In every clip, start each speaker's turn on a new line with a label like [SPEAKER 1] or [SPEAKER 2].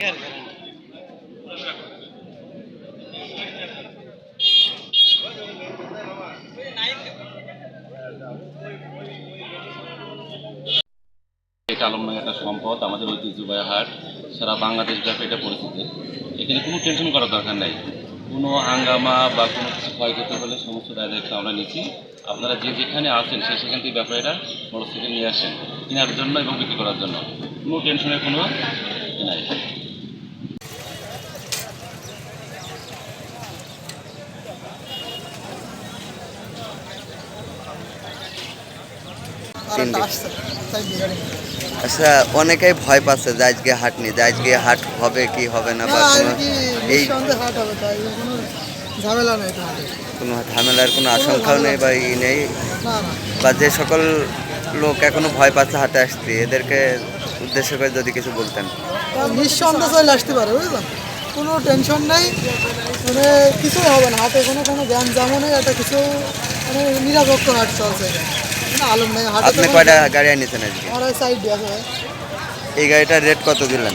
[SPEAKER 1] এটা আলমডাঙ্গা একটা সম্পদ, আমাদের ঐতিহ্যবাহী হাট, সারা বাংলাদেশ ব্যাপী এটা পরিচিত। এখানে কোনো টেনশন করার দরকার নাই। কোনো হাঙ্গামা বা কোনো কিছু ক্ষয়ক্ষতি হলে সমস্ত দায়িত্ব আমরা নিচ্ছি। আপনারা যে যেখানে আছেন সেখান থেকে ব্যাপারীরা মোটরসাইকেল নিয়ে আসেন কেনার জন্য এবং বিক্রি করার জন্য। কোনো টেনশনের কোনো নাই।
[SPEAKER 2] আচ্ছা, অনেকেই ভয় পাচ্ছে যে আজকে হাট নেই, যে আজকে হাট হবে কি হবে না, বা এই কোনো ঝামেলার কোনো আশঙ্কাও নেই বা নেই, বা যে সকল লোক এখনো ভয় পাচ্ছে হাটে আসতে, এদেরকে উদ্দেশ্য করে যদি কিছু বলতেন।
[SPEAKER 3] নিঃসন্দেহে চলে আসতে পারে, বুঝলেন, কোনো টেনশন নেই, মানে কিছুই হবে না, হাটে কোনো জ্ঞান জামও নেই, একটা কিছু মানে নিরাপত্ত হাট চলছে আলমডাঙ্গা হাটে।
[SPEAKER 2] আপনি কয়টা গাড়ি আনিয়েছেন আজকে?
[SPEAKER 3] এই
[SPEAKER 2] গাড়িটার রেট কত দিলেন?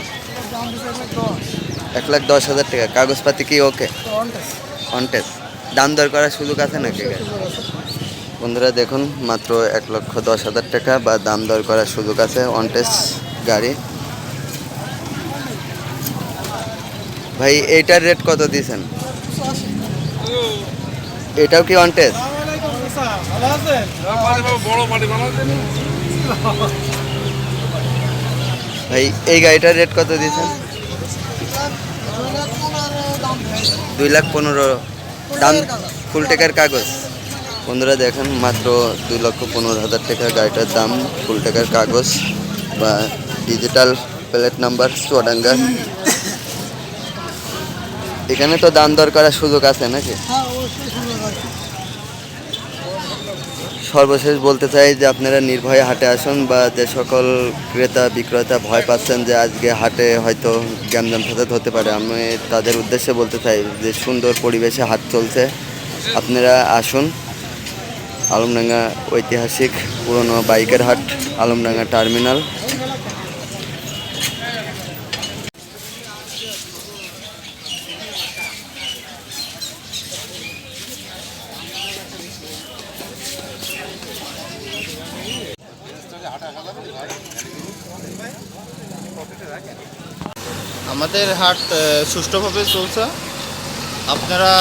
[SPEAKER 2] 1,10,000 টাকা। কাগজপাতি কি ওকে? কন্টেস্ট দাম দর করার সুযোগ আছে নাকি? বন্ধুরা দেখুন, মাত্র 1,10,000 টাকা বা দাম দর করার সুযোগ আছে। অনটেস্ট গাড়ি। ভাই এইটার রেট কত দিয়েছেন? এটাও কি অনটেস্ট? ভাই এই গাড়িটার রেট কত দিয়েছেন? 2,15,000 দাম, ফুল টাকার কাগজ। বন্ধুরা দেখেন, মাত্র 2,15,000 টাকা গাড়িটার দাম, ফুল টাকার কাগজ বা ডিজিটাল প্লেট নাম্বার, চুয়াডাঙ্গা। এখানে তো দাম দর করার সুযোগ আছে নাকি? সর্বশেষ বলতে চাই যে আপনারা নির্ভয়ে হাটে আসুন, বা যে সকল ক্রেতা বিক্রেতা ভয় পাচ্ছেন যে আজকে হাটে হয়তো গ্যামজাম ফেসাদ হতে পারে, আমি তাদের উদ্দেশ্যে বলতে চাই যে সুন্দর পরিবেশে হাট চলছে, আপনারা আসুন। আলমডাঙ্গা ঐতিহাসিক পুরনো বাইকের হাট, আলমডাঙ্গা টার্মিনাল।
[SPEAKER 4] আমাদের হাট সুষ্ঠুভাবে চলছে, আপনারা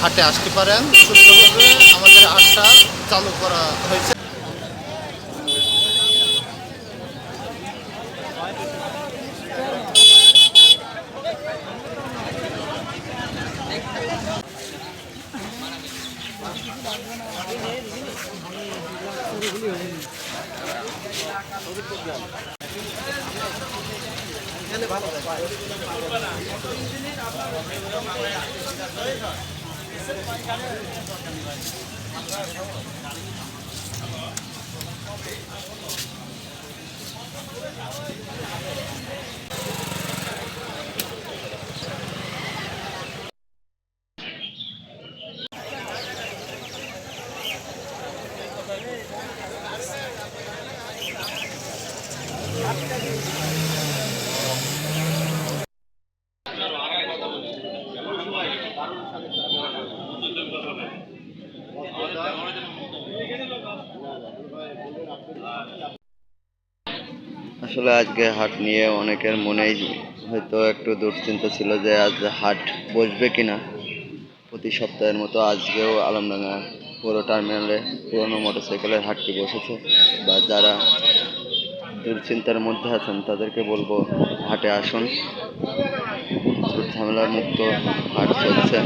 [SPEAKER 4] হাটে আসতে পারেন। সুষ্ঠুভাবে আমাদের হাটটা চালু করা হয়েছে।
[SPEAKER 2] আসলে আজকে হাট নিয়ে অনেকের মনেই হয়তো একটু দুশ্চিন্তা ছিল যে আজ হাট বসবে কিনা। প্রতি সপ্তাহের মতো আজকেও আলমডাঙ্গা পুরো টার্মিনালে পুরনো মোটরসাইকেলের হাটটি বসেছে, বা যারা দুশ্চিন্তার মধ্যে আছেন তাদেরকে বলবো হাটে আসুন। ঝামেলা মুক্ত হাট চলছে।